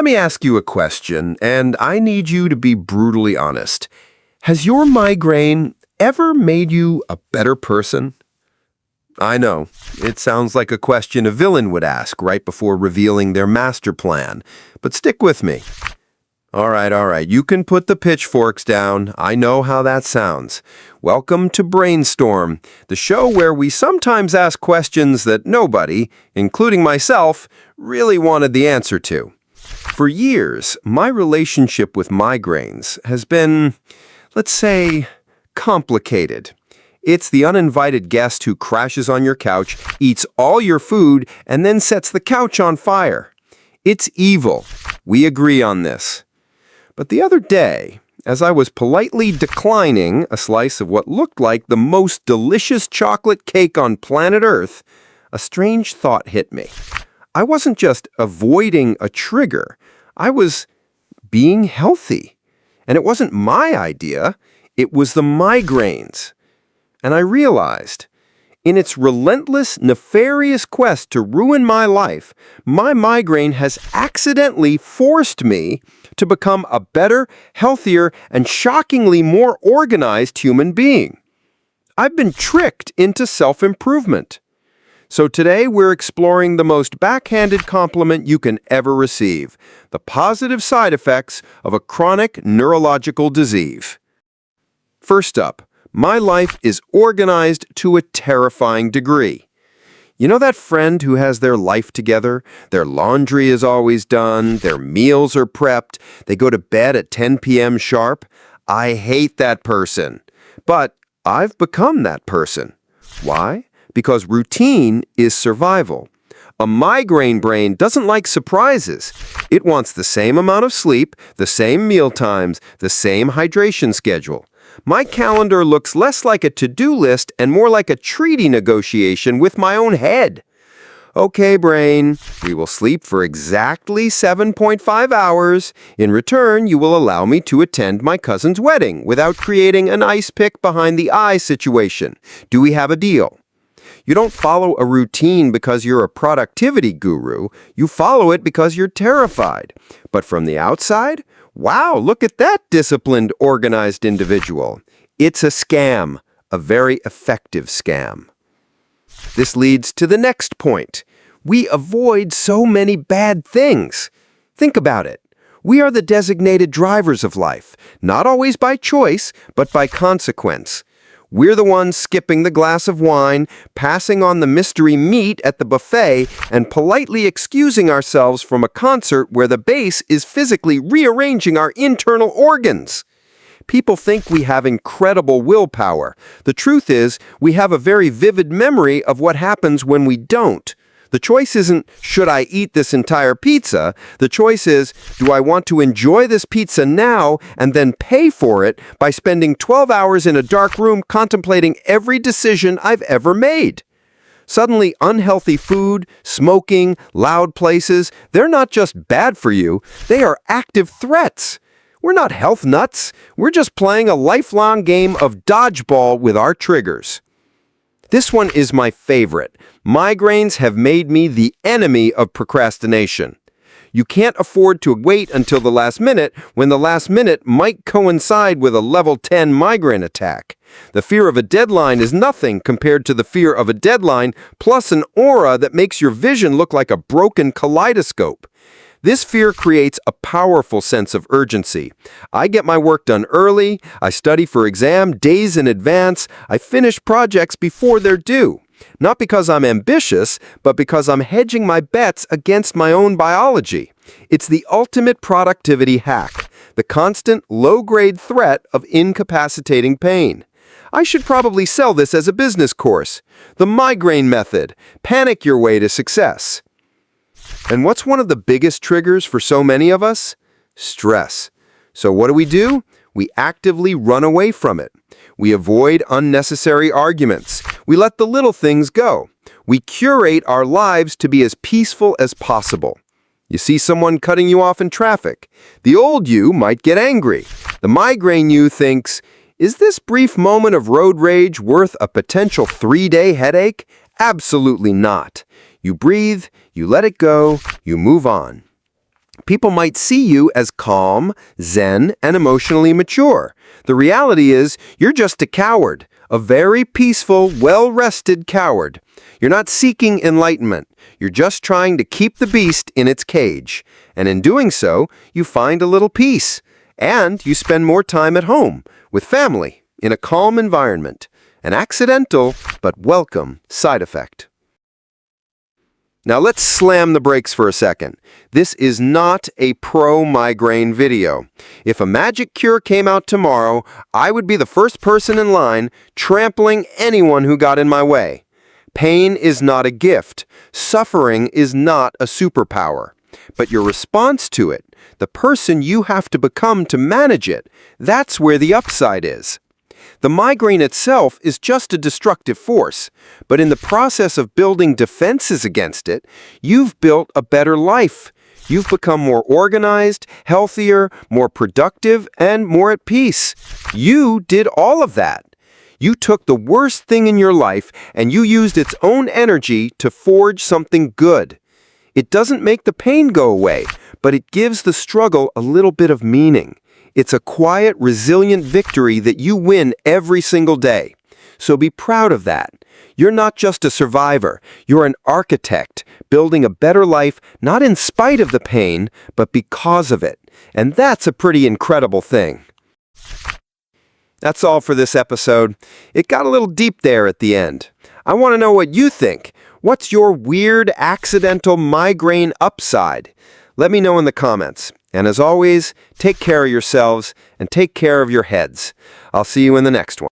Let me ask you a question, and I need you to be brutally honest. Has your migraine ever made you a better person? I know, it sounds like a question a villain would ask right before revealing their master plan, but stick with me. All right, you can put the pitchforks down. I know how that sounds. Welcome to Brainstorm, the show where we sometimes ask questions that nobody, including myself, really wanted the answer to. For years, my relationship with migraines has been, let's say, complicated. It's the uninvited guest who crashes on your couch, eats all your food, and then sets the couch on fire. It's evil. We agree on this. But the other day, as I was politely declining a slice of what looked like the most delicious chocolate cake on planet Earth, a strange thought hit me. I wasn't just avoiding a trigger. I was being healthy. And it wasn't my idea. It was the migraines. And I realized, in its relentless, nefarious quest to ruin my life, my migraine has accidentally forced me to become a better, healthier, and shockingly more organized human being. I've been tricked into self-improvement. So today we're exploring the most backhanded compliment you can ever receive, the positive side effects of a chronic neurological disease. First up, my life is organized to a terrifying degree. You know that friend who has their life together? Their laundry is always done, their meals are prepped, they go to bed at 10 p.m. sharp? I hate that person. But I've become that person. Why? Because routine is survival. A migraine brain doesn't like surprises. It wants the same amount of sleep, the same meal times, the same hydration schedule. My calendar looks less like a to-do list and more like a treaty negotiation with my own head. Okay, brain, we will sleep for exactly 7.5 hours. In return, you will allow me to attend my cousin's wedding without creating an ice pick behind the eye situation. Do we have a deal? You don't follow a routine because you're a productivity guru. You follow it because you're terrified. But from the outside, wow, look at that disciplined, organized individual. It's a scam, a very effective scam. This leads to the next point. We avoid so many bad things. Think about it. We are the designated drivers of life, not always by choice, but by consequence. We're the ones skipping the glass of wine, passing on the mystery meat at the buffet, and politely excusing ourselves from a concert where the bass is physically rearranging our internal organs. People think we have incredible willpower. The truth is, we have a very vivid memory of what happens when we don't. The choice isn't, should I eat this entire pizza? The choice is, do I want to enjoy this pizza now and then pay for it by spending 12 hours in a dark room contemplating every decision I've ever made? Suddenly, unhealthy food, smoking, loud places, they're not just bad for you, they are active threats. We're not health nuts. We're just playing a lifelong game of dodgeball with our triggers. This one is my favorite. Migraines have made me the enemy of procrastination. You can't afford to wait until the last minute when the last minute might coincide with a level 10 migraine attack. The fear of a deadline is nothing compared to the fear of a deadline plus an aura that makes your vision look like a broken kaleidoscope. This fear creates a powerful sense of urgency. I get my work done early, I study for exam days in advance, I finish projects before they're due. Not because I'm ambitious, but because I'm hedging my bets against my own biology. It's the ultimate productivity hack, the constant low-grade threat of incapacitating pain. I should probably sell this as a business course. The migraine method. Panic your way to success. And what's one of the biggest triggers for so many of us? Stress. So what do? We actively run away from it. We avoid unnecessary arguments. We let the little things go. We curate our lives to be as peaceful as possible. You see someone cutting you off in traffic. The old you might get angry. The migraine you thinks, is this brief moment of road rage worth a potential 3-day headache? Absolutely not. You breathe, you let it go, you move on. People might see you as calm, zen, and emotionally mature. The reality is, you're just a coward, a very peaceful, well-rested coward. You're not seeking enlightenment. You're just trying to keep the beast in its cage. And in doing so, you find a little peace. And you spend more time at home, with family, in a calm environment. An accidental, but welcome side effect. Now let's slam the brakes for a second. This is not a pro-migraine video. If a magic cure came out tomorrow, I would be the first person in line, trampling anyone who got in my way. Pain is not a gift. Suffering is not a superpower. But your response to it, the person you have to become to manage it, that's where the upside is. The migraine itself is just a destructive force, but in the process of building defenses against it, you've built a better life. You've become more organized, healthier, more productive, and more at peace. You did all of that. You took the worst thing in your life and you used its own energy to forge something good. It doesn't make the pain go away, but it gives the struggle a little bit of meaning. It's a quiet, resilient victory that you win every single day. So be proud of that. You're not just a survivor. You're an architect, building a better life, not in spite of the pain, but because of it. And that's a pretty incredible thing. That's all for this episode. It got a little deep there at the end. I want to know what you think. What's your weird, accidental migraine upside? Let me know in the comments. And as always, take care of yourselves and take care of your heads. I'll see you in the next one.